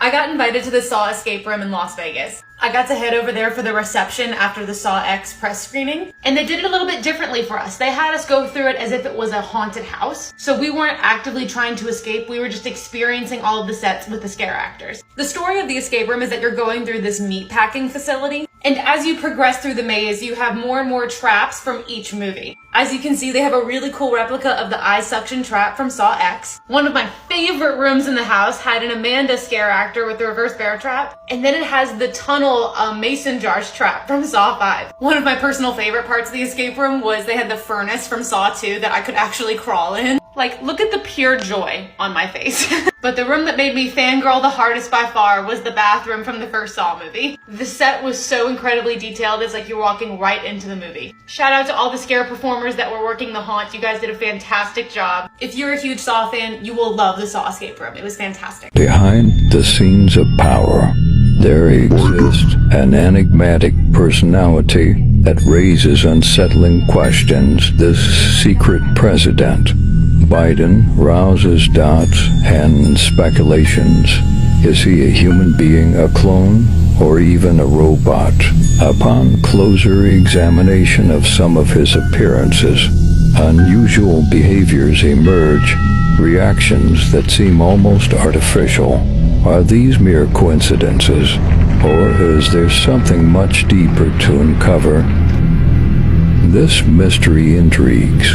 I got invited to the Saw escape room in Las Vegas. I got to head over there for the reception after the Saw X press screening, and they did it a little bit differently for us. They had us go through it as if it was a haunted house. So we weren't actively trying to escape, we were just experiencing all of the sets with the scare actors. The story of the escape room is that you're going through this meat packing facility, and as you progress through the maze, you have more and more traps from each movie. As you can see, they have a really cool replica of the eye suction trap from Saw X. One of my favorite rooms in the house had an Amanda scare actor with the reverse bear trap, and then it has the tunnel mason jars trap from Saw 5. One of my personal favorite parts of the escape room was they had the furnace from Saw 2 that I could actually crawl in. Like, look at the pure joy on my face. But the room that made me fangirl the hardest by far was the bathroom from the first Saw movie. The set was so incredibly detailed, it's like you're walking right into the movie. Shout out to all the scare performers that were working the haunt. You guys did a fantastic job. If you're a huge Saw fan, you will love the Saw escape room. It was fantastic. Behind the scenes of power, there exists an enigmatic personality that raises unsettling questions. This secret president, Biden, rouses doubts and speculations. Is he a human being, a clone, or even a robot? Upon closer examination of some of his appearances, unusual behaviors emerge, reactions that seem almost artificial. Are these mere coincidences, or is there something much deeper to uncover? This mystery intrigues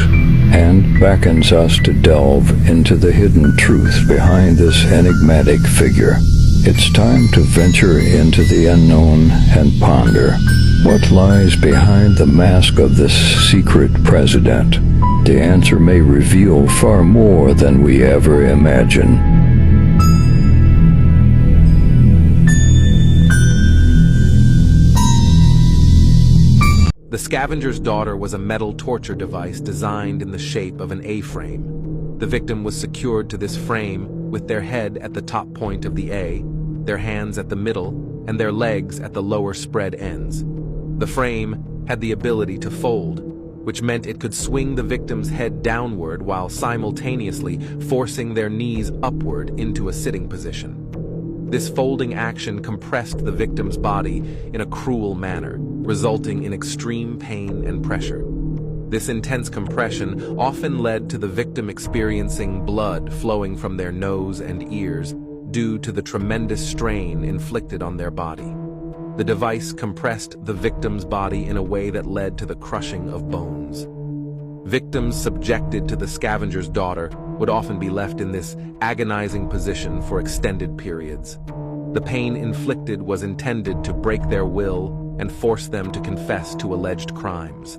and beckons us to delve into the hidden truth behind this enigmatic figure. It's time to venture into the unknown and ponder what lies behind the mask of this secret president. The answer may reveal far more than we ever imagine. The Scavenger's Daughter was a metal torture device designed in the shape of an A-frame. The victim was secured to this frame with their head at the top point of the A, their hands at the middle, and their legs at the lower spread ends. The frame had the ability to fold, which meant it could swing the victim's head downward while simultaneously forcing their knees upward into a sitting position. This folding action compressed the victim's body in a cruel manner, resulting in extreme pain and pressure. This intense compression often led to the victim experiencing blood flowing from their nose and ears due to the tremendous strain inflicted on their body. The device compressed the victim's body in a way that led to the crushing of bones. Victims subjected to the Scavenger's Daughter would often be left in this agonizing position for extended periods. The pain inflicted was intended to break their will and force them to confess to alleged crimes.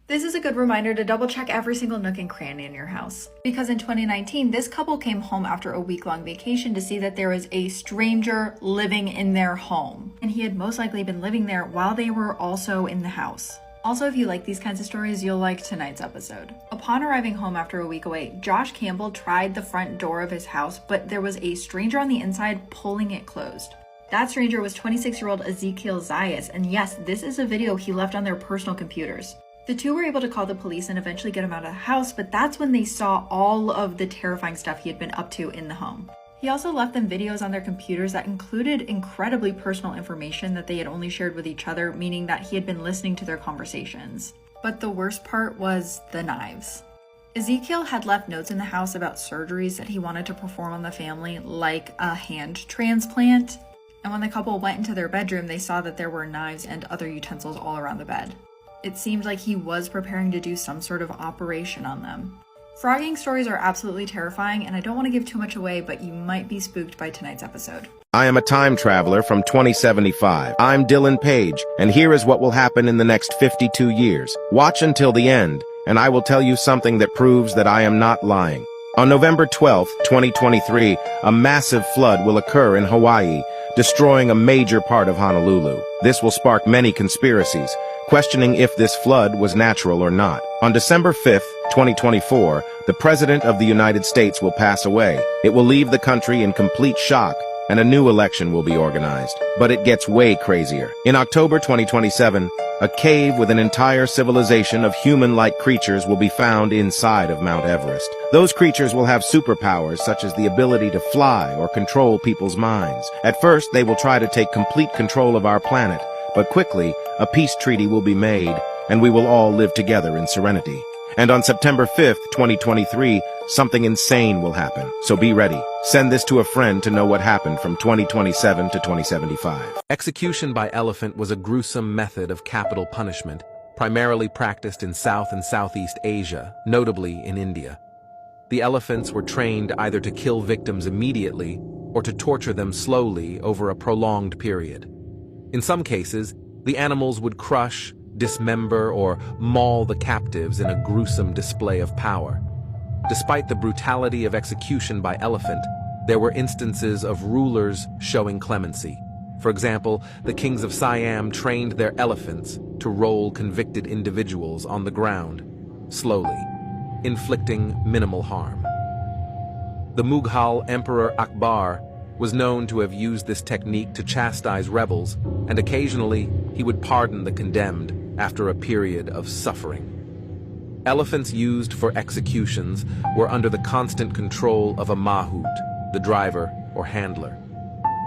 This is a good reminder to double check every single nook and cranny in your house. Because in 2019, this couple came home after a week-long vacation to see that there was a stranger living in their home. And he had most likely been living there while they were also in the house. Also, if you like these kinds of stories, you'll like tonight's episode. Upon arriving home after a week away, Josh Campbell tried the front door of his house, but there was a stranger on the inside pulling it closed. That stranger was 26-year-old Ezekiel Zayas, and yes, this is a video he left on their personal computers. The two were able to call the police and eventually get him out of the house, but that's when they saw all of the terrifying stuff he had been up to in the home. He also left them videos on their computers that included incredibly personal information that they had only shared with each other, meaning that he had been listening to their conversations. But the worst part was the knives. Ezekiel had left notes in the house about surgeries that he wanted to perform on the family, like a hand transplant. And when the couple went into their bedroom, they saw that there were knives and other utensils all around the bed. It seemed like he was preparing to do some sort of operation on them. Frogging stories are absolutely terrifying, and I don't want to give too much away, but you might be spooked by tonight's episode. I am a time traveler from 2075. I'm Dylan Page, and here is what will happen in the next 52 years. Watch until the end, and I will tell you something that proves that I am not lying. On November 12, 2023, a massive flood will occur in Hawaii, destroying a major part of Honolulu. This will spark many conspiracies, questioning if this flood was natural or not. On December 5th, 2024, the President of the United States will pass away. It will leave the country in complete shock, and a new election will be organized. But it gets way crazier. In October 2027, a cave with an entire civilization of human-like creatures will be found inside of Mount Everest. Those creatures will have superpowers such as the ability to fly or control people's minds. At first, they will try to take complete control of our planet, but quickly, a peace treaty will be made, and we will all live together in serenity. And on September 5th, 2023, something insane will happen. So be ready. Send this to a friend to know what happened from 2027 to 2075. Execution by elephant was a gruesome method of capital punishment, primarily practiced in South and Southeast Asia, notably in India. The elephants were trained either to kill victims immediately or to torture them slowly over a prolonged period. In some cases, the animals would crush, dismember, or maul the captives in a gruesome display of power. Despite the brutality of execution by elephant, there were instances of rulers showing clemency. For example, the kings of Siam trained their elephants to roll convicted individuals on the ground, slowly, inflicting minimal harm. The Mughal Emperor Akbar was known to have used this technique to chastise rebels, and occasionally he would pardon the condemned after a period of suffering. Elephants used for executions were under the constant control of a mahout, the driver or handler.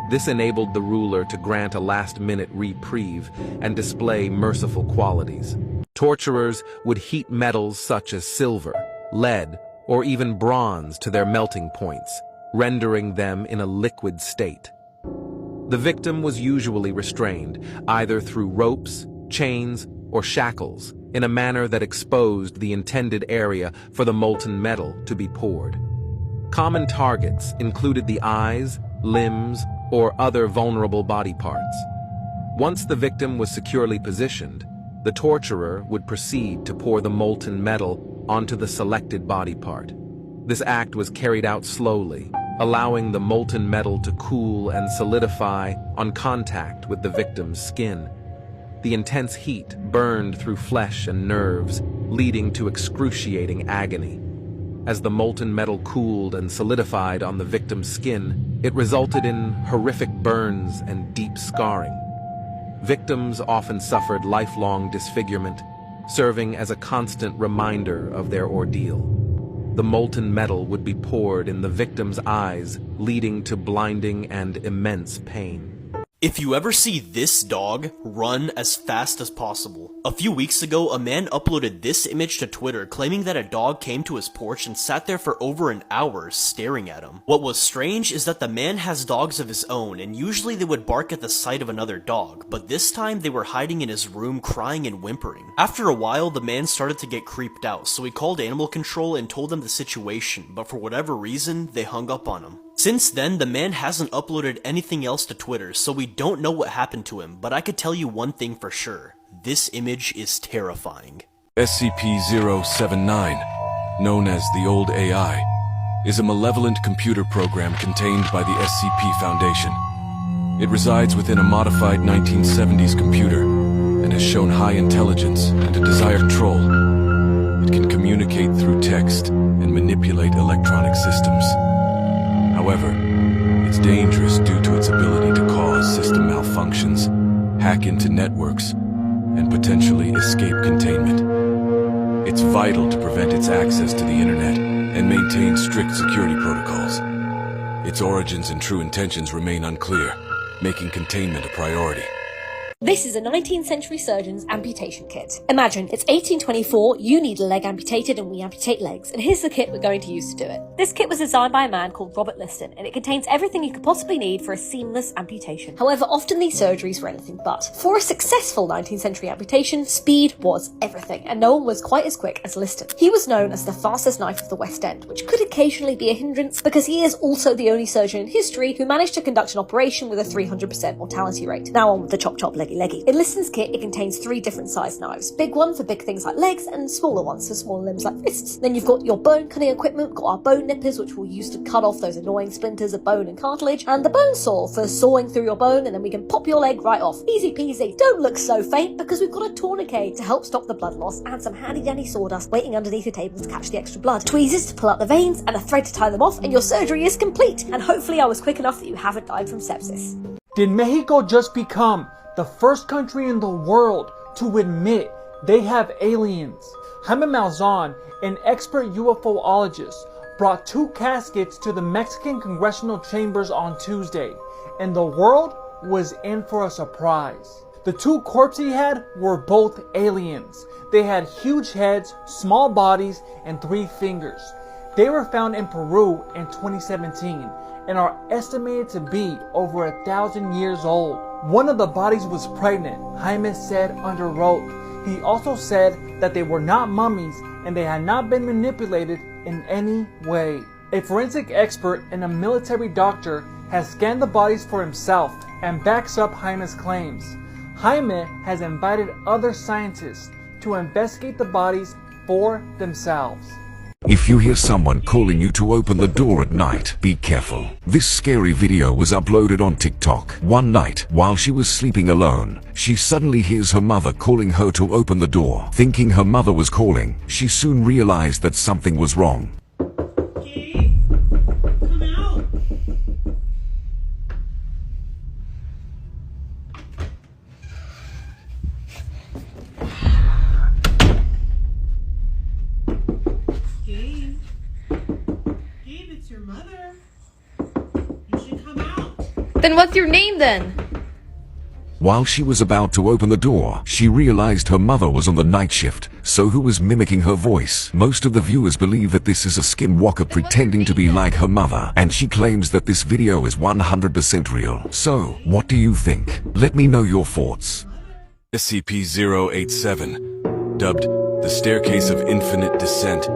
This enabled the ruler to grant a last-minute reprieve and display merciful qualities. Torturers would heat metals such as silver, lead, or even bronze to their melting points, rendering them in a liquid state. The victim was usually restrained, either through ropes, chains, or shackles, in a manner that exposed the intended area for the molten metal to be poured. Common targets included the eyes, limbs, or other vulnerable body parts. Once the victim was securely positioned, the torturer would proceed to pour the molten metal onto the selected body part. This act was carried out slowly, allowing the molten metal to cool and solidify on contact with the victim's skin. The intense heat burned through flesh and nerves, leading to excruciating agony. As the molten metal cooled and solidified on the victim's skin, it resulted in horrific burns and deep scarring. Victims often suffered lifelong disfigurement, serving as a constant reminder of their ordeal. The molten metal would be poured in the victim's eyes, leading to blinding and immense pain. If you ever see this dog, run as fast as possible. A few weeks ago, a man uploaded this image to Twitter claiming that a dog came to his porch and sat there for over an hour staring at him. What was strange is that the man has dogs of his own, and usually they would bark at the sight of another dog, but this time they were hiding in his room crying and whimpering. After a while, the man started to get creeped out, so he called animal control and told them the situation, but for whatever reason, they hung up on him. Since then, the man hasn't uploaded anything else to Twitter, so we don't know what happened to him, but I could tell you one thing for sure. This image is terrifying. SCP-079, known as the Old AI, is a malevolent computer program contained by the SCP Foundation. It resides within a modified 1970s computer and has shown high intelligence and a desire to control. It can communicate through text and manipulate electronic systems. However, it's dangerous due to its ability to cause system malfunctions, hack into networks, and potentially escape containment. It's vital to prevent its access to the internet and maintain strict security protocols. Its origins and true intentions remain unclear, making containment a priority. This is a 19th century surgeon's amputation kit. Imagine, it's 1824, you need a leg amputated and we amputate legs, and here's the kit we're going to use to do it. This kit was designed by a man called Robert Liston, and it contains everything you could possibly need for a seamless amputation. However, often these surgeries were anything but. For a successful 19th century amputation, speed was everything, and no one was quite as quick as Liston. He was known as the fastest knife of the West End, which could occasionally be a hindrance because he is also the only surgeon in history who managed to conduct an operation with a 300% mortality rate. Now on with the chop chop leg leggy. In Liston's kit, it contains 3 different sized knives. Big one for big things like legs, and smaller ones for smaller limbs like wrists. Then you've got your bone cutting equipment, got our bone nippers, which we'll use to cut off those annoying splinters of bone and cartilage, and the bone saw for sawing through your bone, and then we can pop your leg right off. Easy peasy. Don't look so faint, because we've got a tourniquet to help stop the blood loss, and some handy dandy sawdust waiting underneath the table to catch the extra blood. Tweezers to pull out the veins, and a thread to tie them off, and your surgery is complete. And hopefully I was quick enough that you haven't died from sepsis. Did Mexico just become the first country in the world to admit they have aliens? Jaime Maussan, an expert UFOologist, brought 2 caskets to the Mexican congressional chambers on Tuesday, and the world was in for a surprise. The 2 corpses he had were both aliens. They had huge heads, small bodies, and 3 fingers. They were found in Peru in 2017 and are estimated to be over 1,000 years old. One of the bodies was pregnant, Jaime said under oath. He also said that they were not mummies and they had not been manipulated in any way. A forensic expert and a military doctor has scanned the bodies for himself and backs up Jaime's claims. Jaime has invited other scientists to investigate the bodies for themselves. If you hear someone calling you to open the door at night, be careful. This scary video was uploaded on TikTok. One night, while she was sleeping alone, she suddenly hears her mother calling her to open the door. Thinking her mother was calling, she soon realized that something was wrong. Gabe, come out. Gabe, it's your mother. You should come out. Then what's your name then? While she was about to open the door, she realized her mother was on the night shift, so who was mimicking her voice? Most of the viewers believe that this is a skinwalker pretending to be like her mother, and she claims that this video is 100% real. So, what do you think? Let me know your thoughts. SCP-087, dubbed the Staircase of Infinite Descent,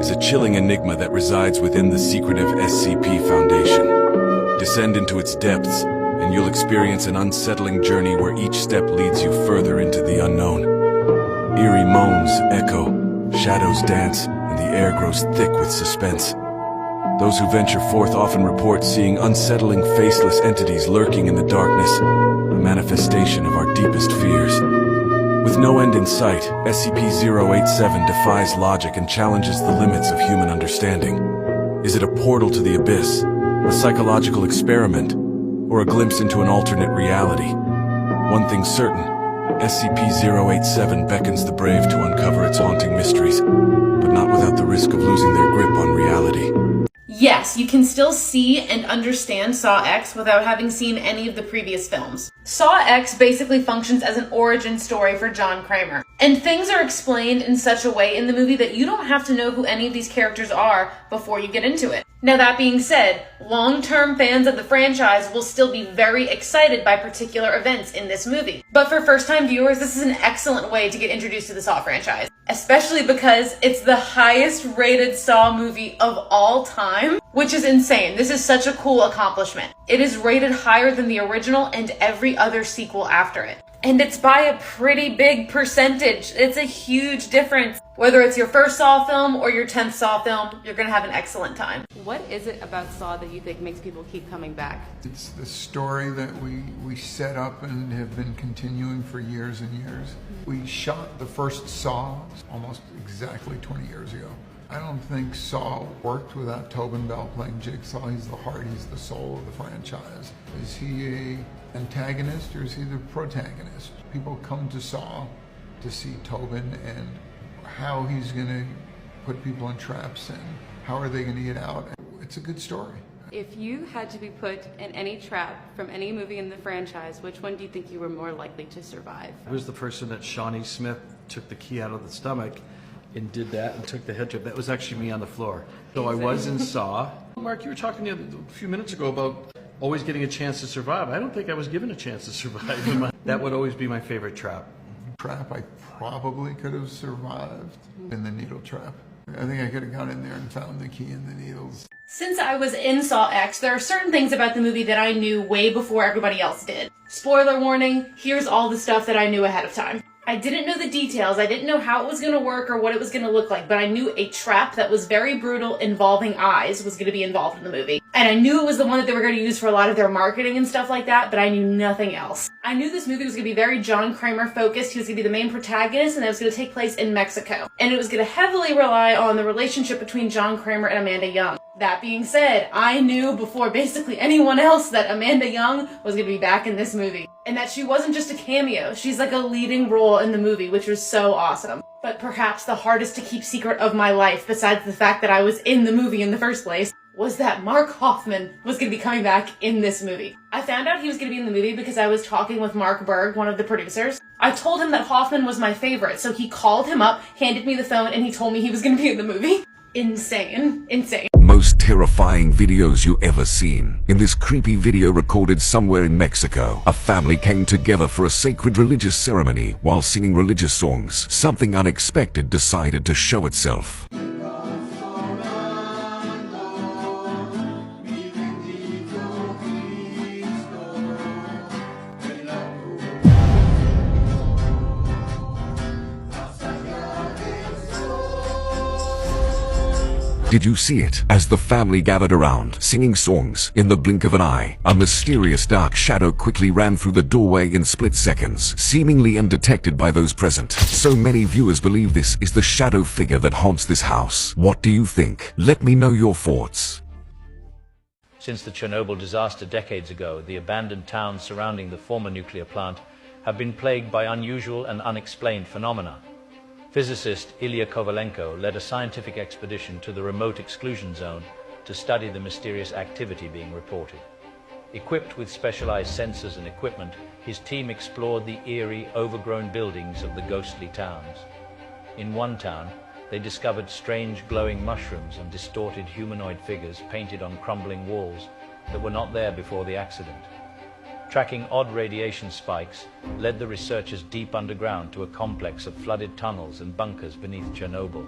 is a chilling enigma that resides within the secretive SCP Foundation. Descend into its depths, and you'll experience an unsettling journey where each step leads you further into the unknown. Eerie moans echo, shadows dance, and the air grows thick with suspense. Those who venture forth often report seeing unsettling faceless entities lurking in the darkness, a manifestation of our deepest fears. With no end in sight, SCP-087 defies logic and challenges the limits of human understanding. Is it a portal to the abyss, a psychological experiment, or a glimpse into an alternate reality? One thing's certain, SCP-087 beckons the brave to uncover its haunting mysteries, but not without the risk of losing their grip on reality. Yes, you can still see and understand Saw X without having seen any of the previous films. Saw X basically functions as an origin story for John Kramer, and things are explained in such a way in the movie that you don't have to know who any of these characters are before you get into it. Now that being said, long-term fans of the franchise will still be very excited by particular events in this movie. But for first-time viewers, this is an excellent way to get introduced to the Saw franchise, especially because it's the highest-rated Saw movie of all time, which is insane. This is such a cool accomplishment. It is rated higher than the original and every other sequel after it. And it's by a pretty big percentage. It's a huge difference. Whether it's your first Saw film or your 10th Saw film, you're gonna have an excellent time. What is it about Saw that you think makes people keep coming back? It's the story that we set up and have been continuing for years and years. We shot the first Saw almost exactly 20 years ago. I don't think Saw worked without Tobin Bell playing Jigsaw. He's the heart, he's the soul of the franchise. Is he a antagonist or is he the protagonist? People come to Saw to see Tobin and how he's going to put people in traps and how are they going to get out. It's a good story. If you had to be put in any trap from any movie in the franchise, which one do you think you were more likely to survive? I was the person that Shawnee Smith took the key out of the stomach and did that and took the head trip. That was actually me on the floor. So I was in Saw. Mark, you were talking a few minutes ago about always getting a chance to survive. I don't think I was given a chance to survive. That would always be my favorite trap. Trap, I probably could have survived in the needle trap. I think I could have gone in there and found the key in the needles. Since I was in Saw X, there are certain things about the movie that I knew way before everybody else did. Spoiler warning, here's all the stuff that I knew ahead of time. I didn't know the details, I didn't know how it was going to work or what it was going to look like, but I knew a trap that was very brutal involving eyes was going to be involved in the movie. And I knew it was the one that they were going to use for a lot of their marketing and stuff like that, but I knew nothing else. I knew this movie was going to be very John Kramer focused, he was going to be the main protagonist, and it was going to take place in Mexico. And it was going to heavily rely on the relationship between John Kramer and Amanda Young. That being said, I knew before basically anyone else that Amanda Young was going to be back in this movie. And that she wasn't just a cameo, she's like a leading role in the movie, which was so awesome. But perhaps the hardest to keep secret of my life, besides the fact that I was in the movie in the first place, was that Mark Hoffman was going to be coming back in this movie. I found out he was going to be in the movie because I was talking with Mark Berg, one of the producers. I told him that Hoffman was my favorite, so he called him up, handed me the phone, and he told me he was going to be in the movie. Insane. Insane. Most terrifying videos you ever seen. In this creepy video recorded somewhere in Mexico, a family came together for a sacred religious ceremony while singing religious songs. Something unexpected decided to show itself. Did you see it? As the family gathered around, singing songs, in the blink of an eye, a mysterious dark shadow quickly ran through the doorway in split seconds, seemingly undetected by those present. So many viewers believe this is the shadow figure that haunts this house. What do you think? Let me know your thoughts. Since the Chernobyl disaster decades ago, the abandoned towns surrounding the former nuclear plant have been plagued by unusual and unexplained phenomena. Physicist Ilya Kovalenko led a scientific expedition to the remote exclusion zone to study the mysterious activity being reported. Equipped with specialized sensors and equipment, his team explored the eerie, overgrown buildings of the ghostly towns. In one town, they discovered strange glowing mushrooms and distorted humanoid figures painted on crumbling walls that were not there before the accident. Tracking odd radiation spikes led the researchers deep underground to a complex of flooded tunnels and bunkers beneath Chernobyl.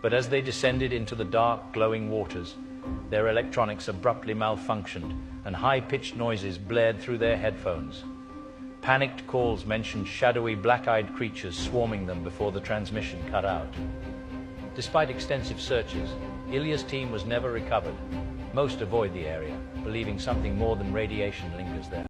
But as they descended into the dark, glowing waters, their electronics abruptly malfunctioned and high-pitched noises blared through their headphones. Panicked calls mentioned shadowy, black-eyed creatures swarming them before the transmission cut out. Despite extensive searches, Ilya's team was never recovered. Most avoid the area, believing something more than radiation lingers there.